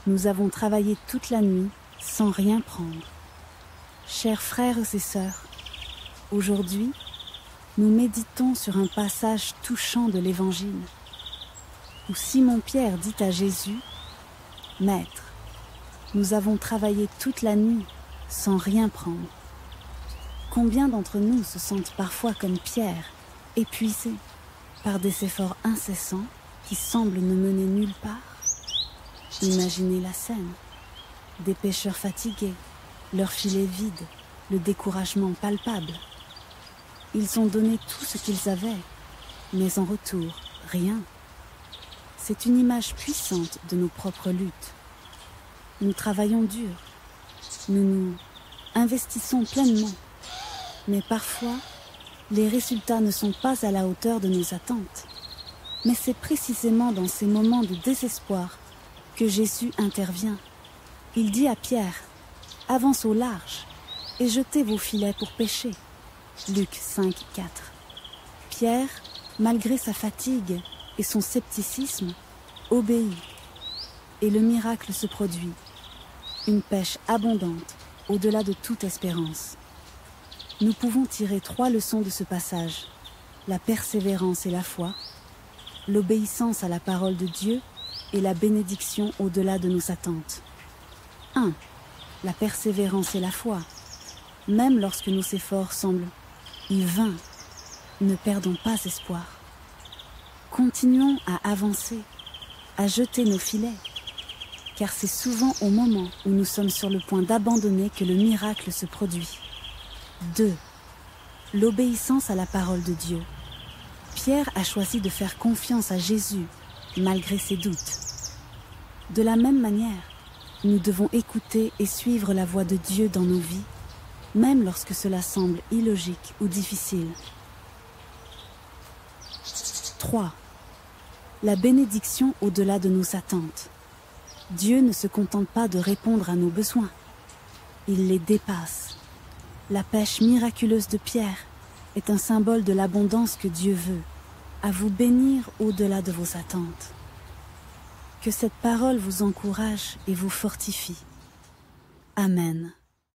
Nous avons travaillé toute la nuit sans rien prendre. Chers frères et sœurs, aujourd'hui, nous méditons sur un passage touchant de l'Évangile où Simon-Pierre dit à Jésus « Maître, nous avons travaillé toute la nuit sans rien prendre. » Combien d'entre nous se sentent parfois comme Pierre, épuisés par des efforts incessants qui semblent ne mener nulle part? Imaginez la scène. Des pêcheurs fatigués, leur filet vide, le découragement palpable. Ils ont donné tout ce qu'ils avaient, mais en retour, rien. C'est une image puissante de nos propres luttes. Nous travaillons dur, nous nous investissons pleinement, mais parfois, les résultats ne sont pas à la hauteur de nos attentes. Mais c'est précisément dans ces moments de désespoir que Jésus intervient. Il dit à Pierre, « Avance au large et jetez vos filets pour pêcher. » Luc 5, 4. Pierre, malgré sa fatigue et son scepticisme, obéit. Et le miracle se produit. Une pêche abondante, au-delà de toute espérance. Nous pouvons tirer 3 leçons de ce passage. La persévérance et la foi, l'obéissance à la parole de Dieu et la bénédiction au-delà de nos attentes. 1. La persévérance et la foi. Même lorsque nos efforts semblent vains, ne perdons pas espoir. Continuons à avancer, à jeter nos filets, car c'est souvent au moment où nous sommes sur le point d'abandonner que le miracle se produit. 2. L'obéissance à la parole de Dieu. Pierre a choisi de faire confiance à Jésus, malgré ses doutes. De la même manière, nous devons écouter et suivre la voix de Dieu dans nos vies, même lorsque cela semble illogique ou difficile. 3. La bénédiction au-delà de nos attentes. Dieu ne se contente pas de répondre à nos besoins. Il les dépasse. La pêche miraculeuse de Pierre est un symbole de l'abondance que Dieu veut, à vous bénir au-delà de vos attentes. Que cette parole vous encourage et vous fortifie. Amen.